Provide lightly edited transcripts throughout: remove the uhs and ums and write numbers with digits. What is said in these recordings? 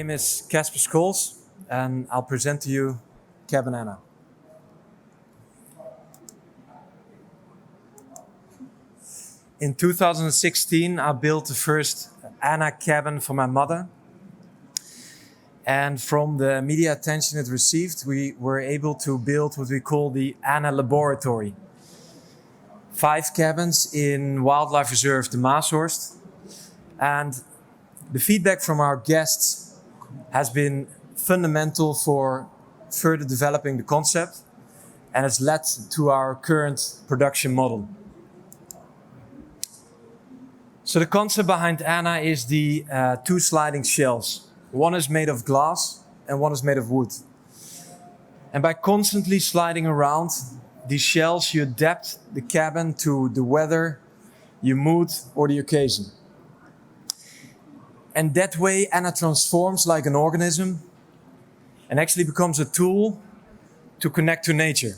name is Casper Scholes, and I'll present to you Cabin Anna. In 2016, I built the first Anna cabin for my mother. And from the media attention it received, we were able to build what we call the Anna Laboratory. 5 cabins in Wildlife Reserve, the Maashorst. And the feedback from our guests has been fundamental for further developing the concept, and it's led to our current production model. So the concept behind Anna is the 2 sliding shelves. One is made of glass and one is made of wood. And by constantly sliding around these shelves, you adapt the cabin to the weather, your mood, or the occasion. And that way, Anna transforms like an organism and actually becomes a tool to connect to nature.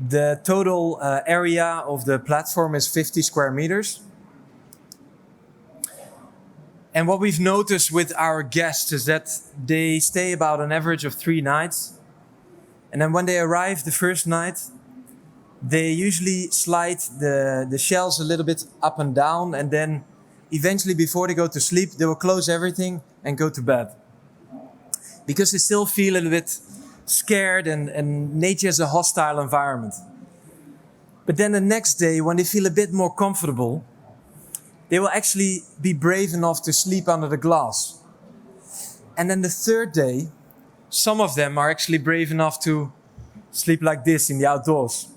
The total area of the platform is 50 square meters. And what we've noticed with our guests is that they stay about an average of 3 nights. And then when they arrive the first night, they usually slide the shelves a little bit up and down, and then eventually before they go to sleep, they will close everything and go to bed. Because they still feel a little bit scared and nature is a hostile environment. But then the next day, when they feel a bit more comfortable, they will actually be brave enough to sleep under the glass. And then the third day, some of them are actually brave enough to sleep like this in the outdoors.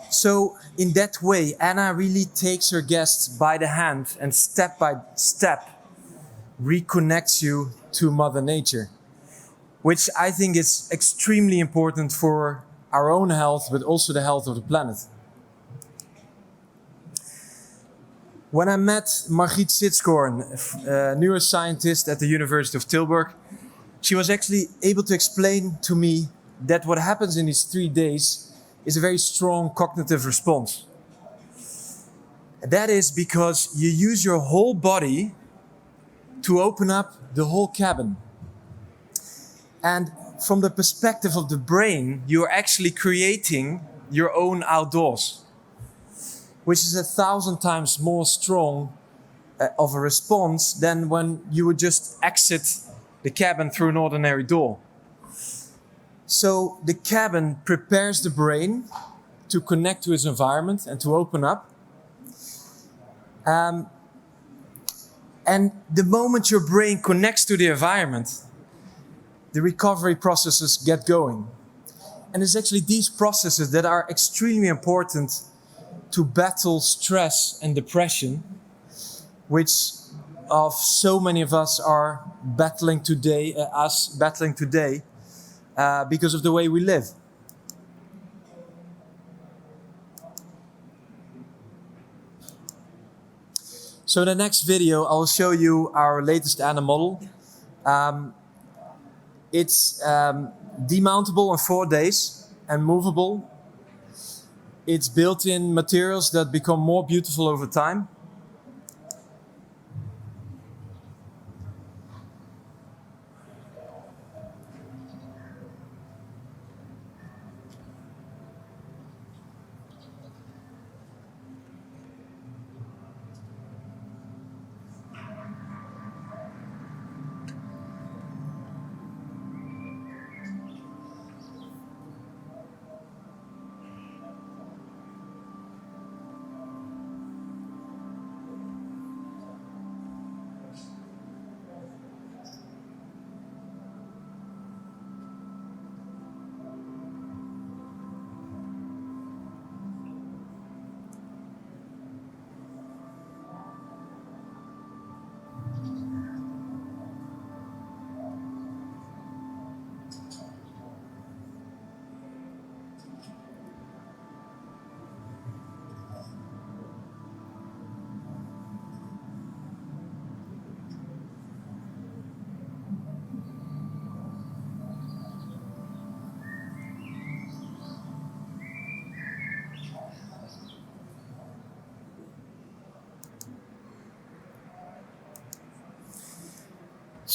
So in that way, Anna really takes her guests by the hand and step by step reconnects you to Mother Nature, which I think is extremely important for our own health, but also the health of the planet. When I met Margriet Sitskoorn, a neuroscientist at the University of Tilburg, she was actually able to explain to me that what happens in these 3 days is a very strong cognitive response. That is because you use your whole body to open up the whole cabin. And from the perspective of the brain, you're actually creating your own outdoors, which is 1,000 times more strong of a response than when you would just exit the cabin through an ordinary door. So the cabin prepares the brain to connect to its environment and to open up. And the moment your brain connects to the environment, the recovery processes get going. And it's actually these processes that are extremely important to battle stress and depression, which of so many of us are battling today, because of the way we live. So in the next video, I will show you our latest Anna model. It's demountable in 4 days and movable. It's built in materials that become more beautiful over time.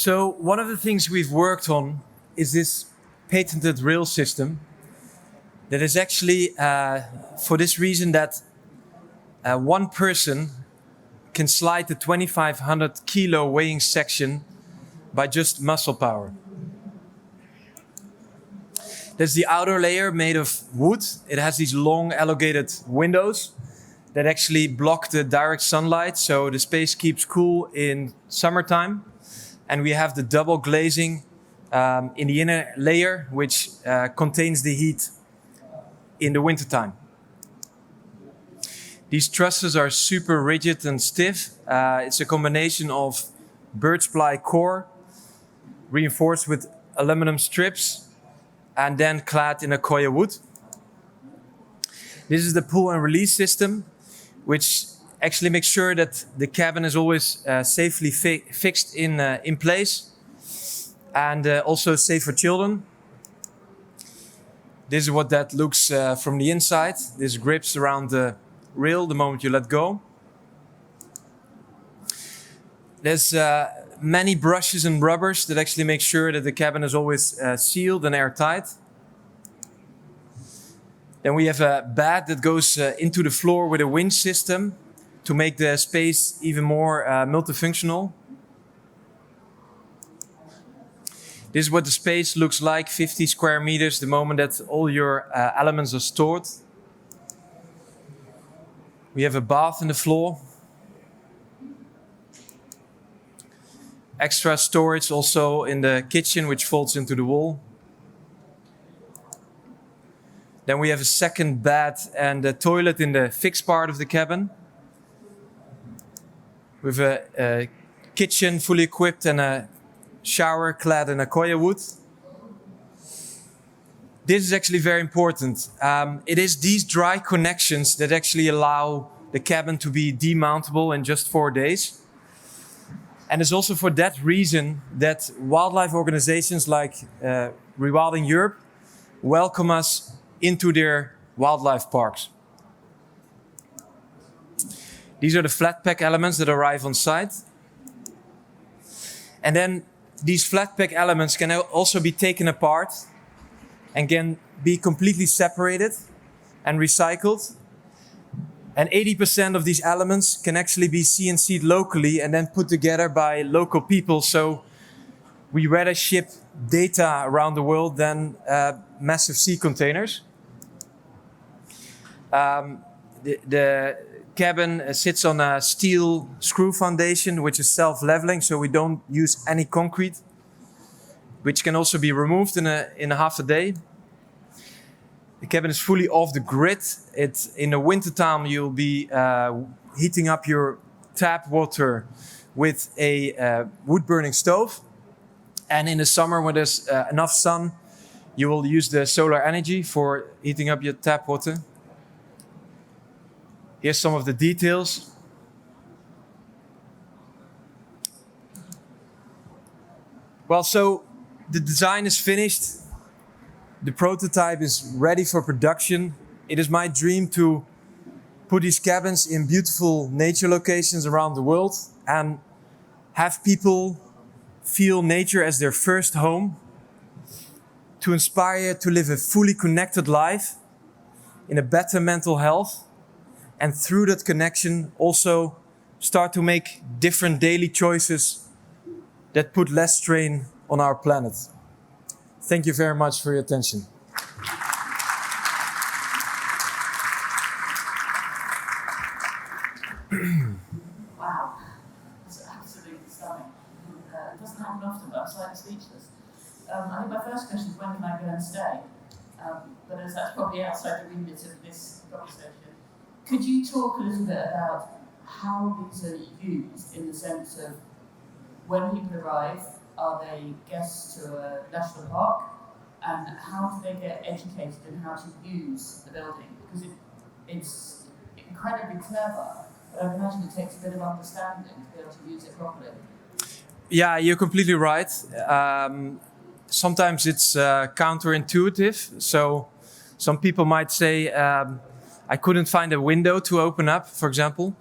So one of the things we've worked on is this patented rail system that is actually for this reason that one person can slide the 2,500 kilo weighing section by just muscle power. There's the outer layer made of wood. It has these long elongated windows that actually block the direct sunlight, so the space keeps cool in summertime. And we have the double glazing in the inner layer, which contains the heat in the wintertime. These trusses are super rigid and stiff. It's a combination of birch ply core reinforced with aluminum strips and then clad in Akoya wood. This is the pull and release system, which actually makes sure that the cabin is always safely fixed in place and also safe for children. This is what that looks from the inside. This grips around the rail the moment you let go. There's many brushes and rubbers that actually make sure that the cabin is always sealed and airtight. Then we have a bed that goes into the floor with a winch system to make the space even more multifunctional. This is what the space looks like, 50 square meters, the moment that all your elements are stored. We have a bath in the floor. Extra storage also in the kitchen, which folds into the wall. Then we have a second bed and a toilet in the fixed part of the cabin. With a kitchen fully equipped and a shower clad in Akoya wood. This is actually very important. It is these dry connections that actually allow the cabin to be demountable in just 4 days. And it's also for that reason that wildlife organizations like Rewilding Europe welcome us into their wildlife parks. These are the flat pack elements that arrive on site. And then these flat pack elements can also be taken apart and can be completely separated and recycled. And 80% of these elements can actually be CNC'd locally and then put together by local people. So we rather ship data around the world than massive sea containers. The cabin sits on a steel screw foundation, which is self-leveling, so we don't use any concrete, which can also be removed in a half a day. The cabin is fully off the grid. In the wintertime, you'll be heating up your tap water with a wood-burning stove. And in the summer, when there's enough sun, you will use the solar energy for heating up your tap water. Here's some of the details. Well, so the design is finished. The prototype is ready for production. It is my dream to put these cabins in beautiful nature locations around the world and have people feel nature as their first home, to inspire to live a fully connected life in a better mental health, and through that connection also start to make different daily choices that put less strain on our planet. Thank you very much for your attention. Wow, that's absolutely stunning. It doesn't happen often, but I'm slightly speechless. I think my first question is, when can I go and stay? But as that's probably outside the remit of this conversation, could you talk a little bit about how these are used, in the sense of when people arrive, are they guests to a national park? And how do they get educated in how to use the building? Because it's incredibly clever, but I imagine it takes a bit of understanding to be able to use it properly. Yeah, you're completely right. Sometimes it's counterintuitive. So some people might say, I couldn't find a window to open up, for example.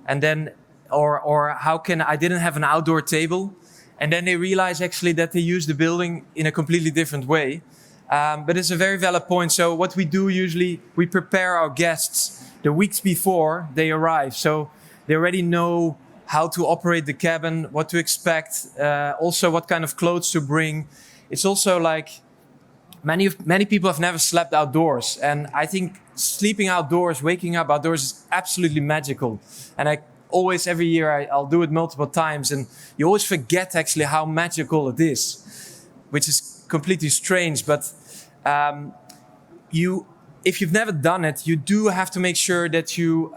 And then, or how can, I didn't have an outdoor table. And then they realize actually that they use the building in a completely different way. But it's a very valid point. So what we do usually, we prepare our guests the weeks before they arrive. So they already know how to operate the cabin, what to expect, also what kind of clothes to bring. It's also like many people have never slept outdoors. And I think sleeping outdoors, waking up outdoors is absolutely magical. And I always, every year, I'll do it multiple times. And you always forget actually how magical it is, which is completely strange. But if you've never done it, you do have to make sure that you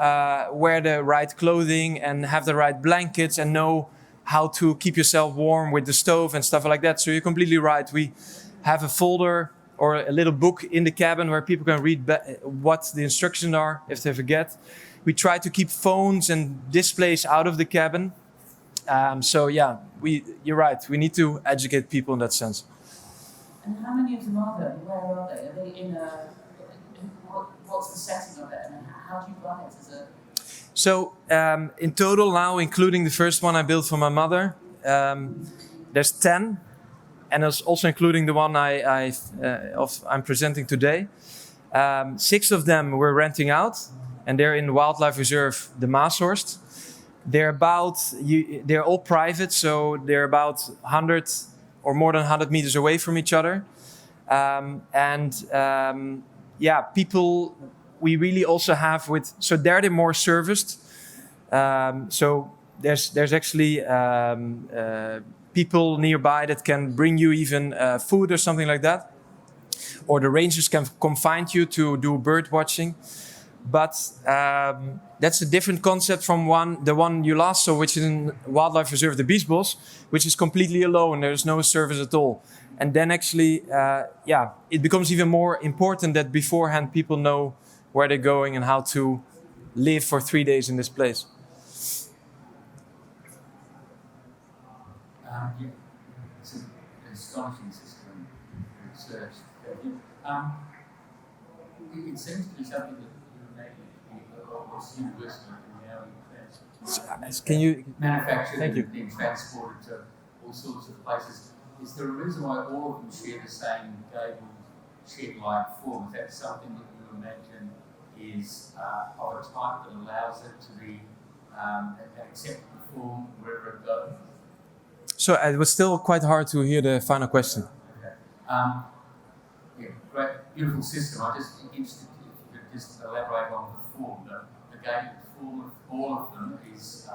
wear the right clothing and have the right blankets and know how to keep yourself warm with the stove and stuff like that. So you're completely right. We have a folder or a little book in the cabin where people can read what the instructions are if they forget. We try to keep phones and displays out of the cabin. So yeah, you're right. We need to educate people in that sense. And how many of them are there? Where are they? Are they in a... What's the setting of it, and how do you run it as a... So in total now, including the first one I built for my mother, there's 10. And that's also including the one I'm presenting today. 6 of them we're renting out, and they're in Wildlife Reserve, the Maashorst. They're all private, so they're about 100 or more than 100 meters away from each other. People we really also have so they're more serviced. So there's actually people nearby that can bring you even food or something like that. Or the rangers can come find you to do bird watching. But that's a different concept from the one you last saw, which is in Wildlife Reserve, the Biesbos, which is completely alone. There's no service at all. And then actually, it becomes even more important that beforehand people know where they're going and how to live for 3 days in this place. It's an astonishing system research. It seems to be something that was universal in reality. Can you manufactured Thank you. and then transported to all sorts of places? Is there a reason why all of them share the same gable shed-like form? Is that something that you imagine is of a type that allows it to be an acceptable form wherever it goes? So it was still quite hard to hear the final question. Okay. Great, beautiful system. I'm just interested if you could just elaborate on the form. The gated form of all of them is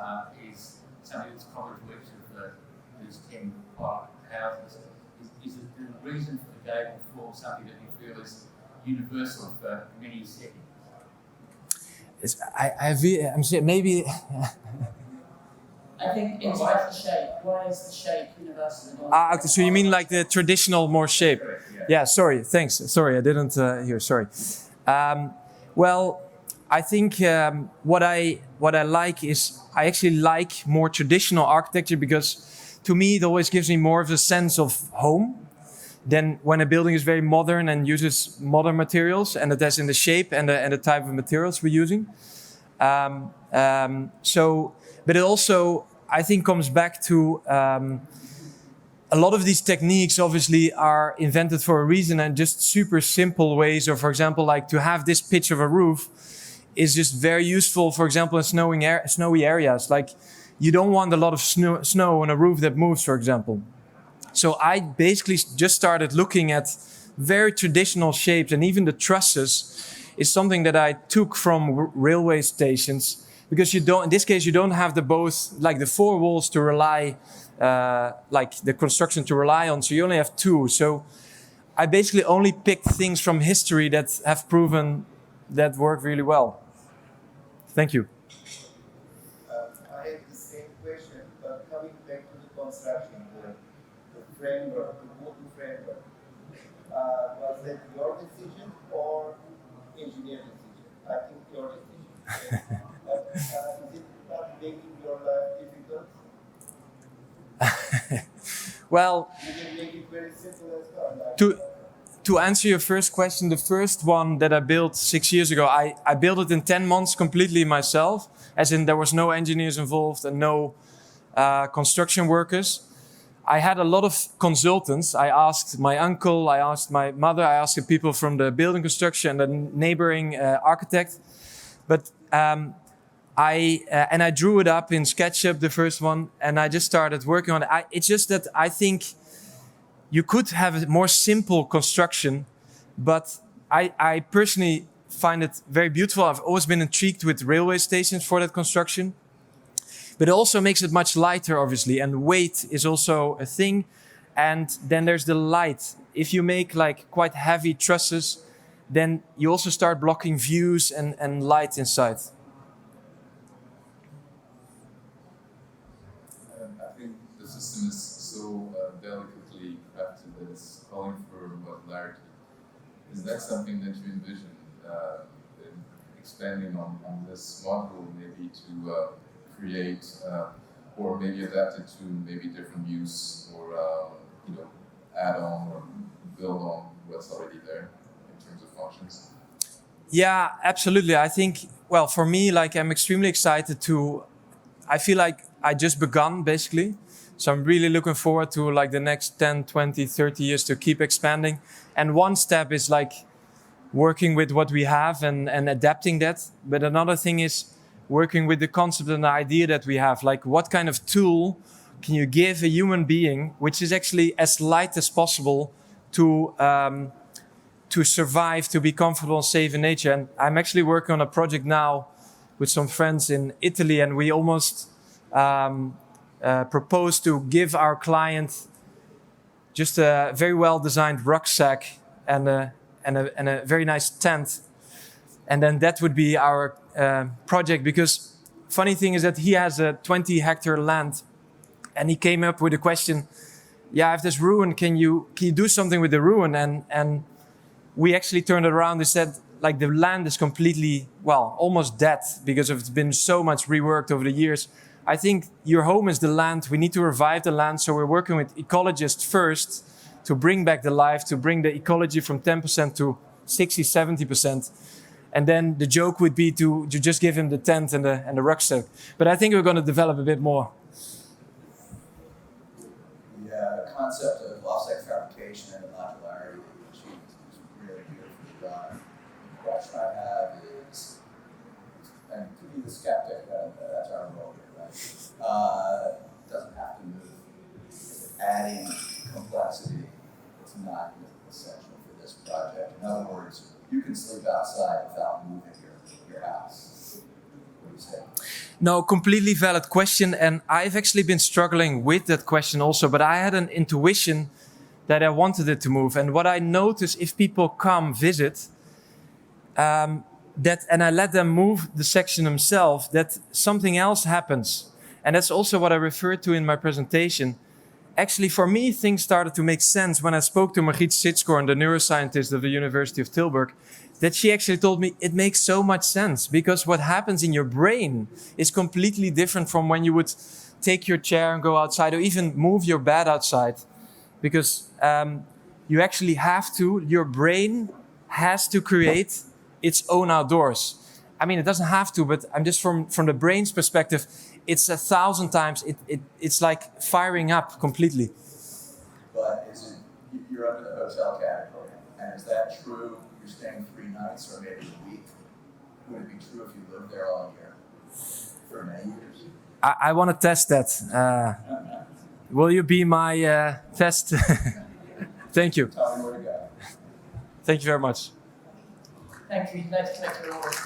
something that's common to each of these 10 houses. Is it the reason for the gated form something that you feel is universal for many settings? I'm saying maybe. I think it's like the shape. Why is the shape universal? Okay, so you mean like the traditional more shape? Yeah, sorry, thanks. Sorry, I didn't hear, sorry. Well, I think what I like is, I actually like more traditional architecture because to me it always gives me more of a sense of home than when a building is very modern and uses modern materials, and that's in the shape and the type of materials we're using. But it also, I think, comes back to a lot of these techniques obviously are invented for a reason, and just super simple ways. Or for example, like to have this pitch of a roof is just very useful, for example, in snowy areas. Like you don't want a lot of snow on a roof that moves, for example. So I basically just started looking at very traditional shapes, and even the trusses is something that I took from railway stations, because in this case, you don't have the 4 walls to rely, like the construction to rely on. So you only have 2. So I basically only picked things from history that have proven that work really well. Thank you. I had the same question, but coming back to the construction, the framework, the wooden framework, was that your decision or engineer decision? I think your decision. Is it not making your life difficult? Well, You can make it very simple as well. to answer your first question, the first one that I built 6 years ago, I built it in 10 months completely myself, as in there was no engineers involved and no construction workers. I had a lot of consultants. I asked my uncle, I asked my mother, I asked the people from the building construction, the neighboring architect. But I drew it up in SketchUp, the first one, and I just started working on it. It's just that I think you could have a more simple construction, but I personally find it very beautiful. I've always been intrigued with railway stations for that construction. But it also makes it much lighter, obviously, and weight is also a thing. And then there's the light. If you make like quite heavy trusses, then you also start blocking views and light inside. I think the system is so delicately crafted that it's calling for modularity. Is that something that you envision in expanding on this module, maybe to create or maybe adapt it to maybe different use or add on or build on what's already there in terms of functions? Yeah, absolutely. I think, well, for me, like I'm extremely excited to, I feel like I just begun basically. So I'm really looking forward to like the next 10, 20, 30 years to keep expanding. And one step is like working with what we have and adapting that. But another thing is working with the concept and the idea that we have. Like what kind of tool can you give a human being, which is actually as light as possible to survive, to be comfortable and safe in nature. And I'm actually working on a project now with some friends in Italy, and we almost propose to give our client just a very well-designed rucksack and a very nice tent. And then that would be our project, because funny thing is that he has a 20-hectare land, and he came up with a question, yeah, if there's ruin, can you do something with the ruin? And we actually turned it around and said, like, the land is completely, well, almost dead because it's been so much reworked over the years. I think your home is the land. We need to revive the land. So we're working with ecologists first to bring back the life, to bring the ecology from 10% to 60, 70%. And then the joke would be to just give him the tent and the rucksack. But I think we're going to develop a bit more. The concept of offsite fabrication and the modularity that you achieved is really beautifully done. The question I have is, and to be the skeptic, that's our role here, right? Doesn't have to move. Adding complexity is not essential for this project. In other words, you can sleep outside without moving your house. What do you say? No, completely valid question. And I've actually been struggling with that question also, but I had an intuition that I wanted it to move. And what I notice, if people come visit, and I let them move the section themselves, that something else happens. And that's also what I referred to in my presentation. Actually, for me, things started to make sense when I spoke to Margriet Sitskoorn, the neuroscientist of the University of Tilburg, that she actually told me it makes so much sense, because what happens in your brain is completely different from when you would take your chair and go outside, or even move your bed outside. Because you actually have to, your brain has to create its own outdoors. I mean, it doesn't have to, but I'm just from the brain's perspective, it's 1,000 times, it's like firing up completely. But you're under the hotel category, and is that true? You're staying 3 nights or maybe a week. Would it be true if you lived there all year for many years? I want to test that. Will you be my test? Thank you. Tell me where to go. Thank you very much. Thank you. Let's collect your awards.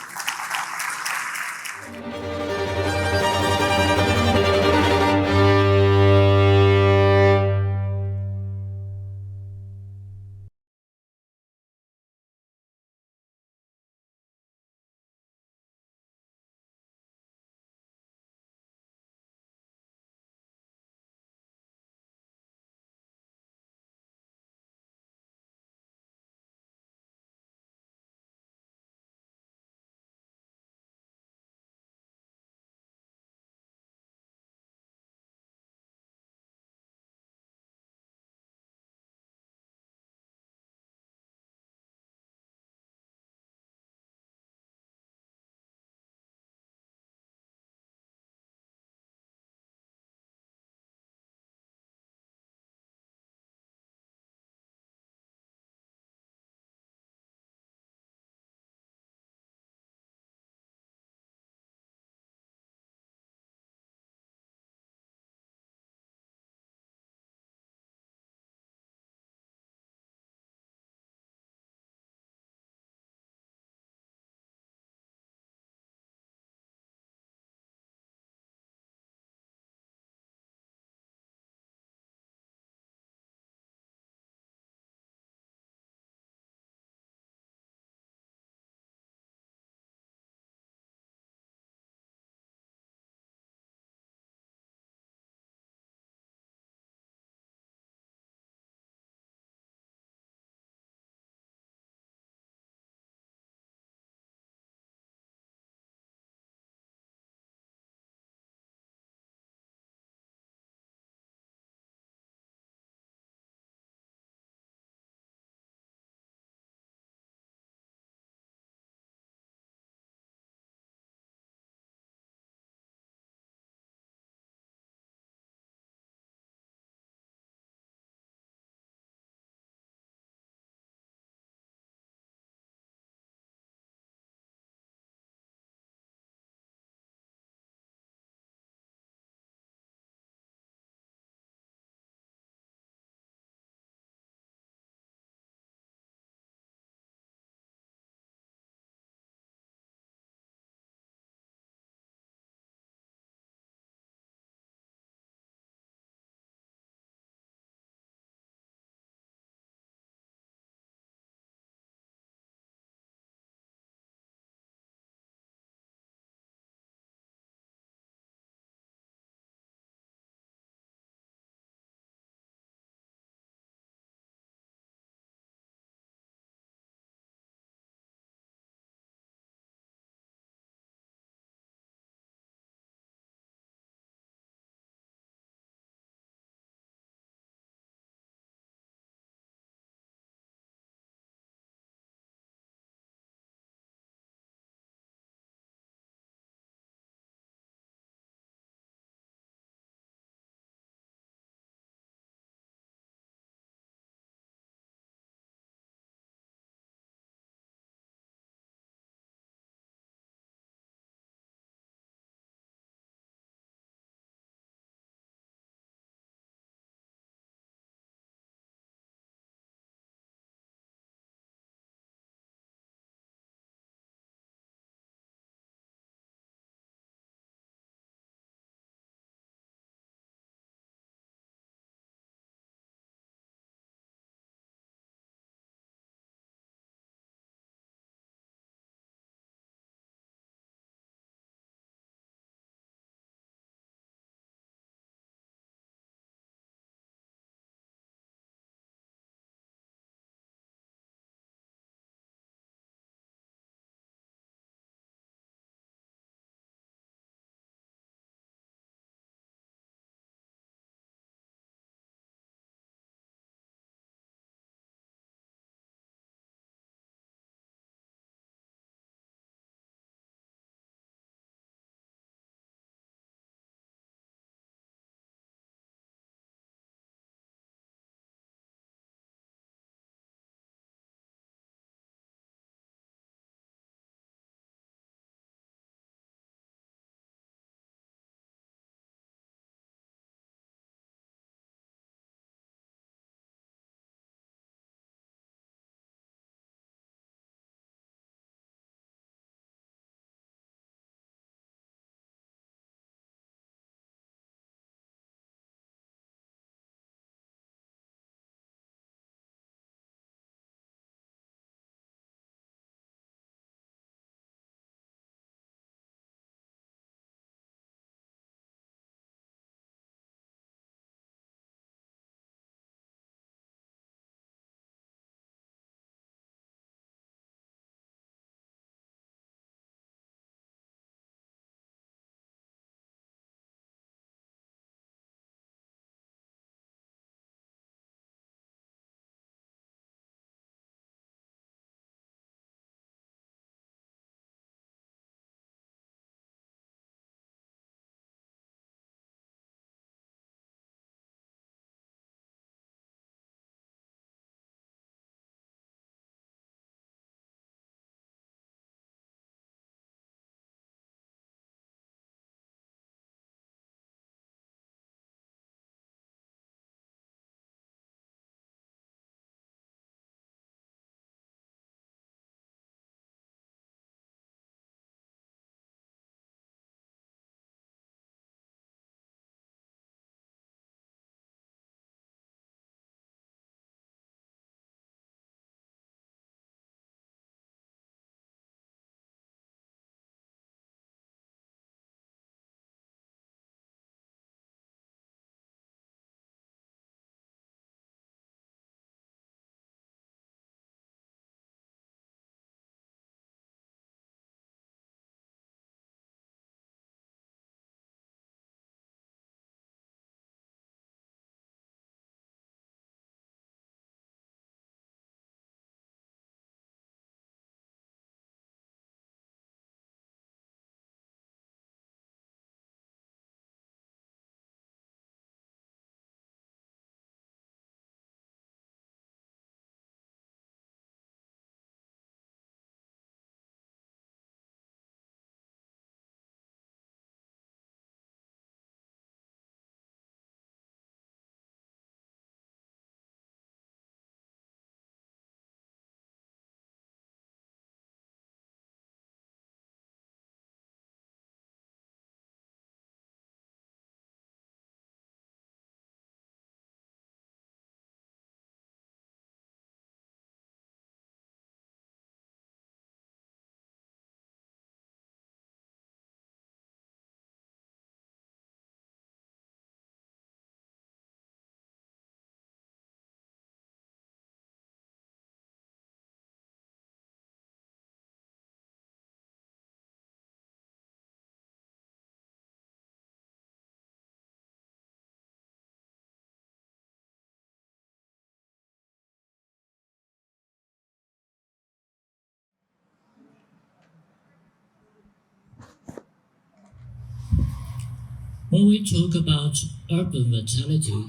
When we talk about urban vitality,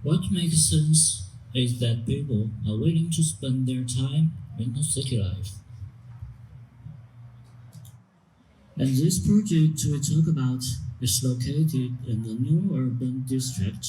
what makes sense is that people are willing to spend their time in the city life. And this project we talk about is located in the new urban district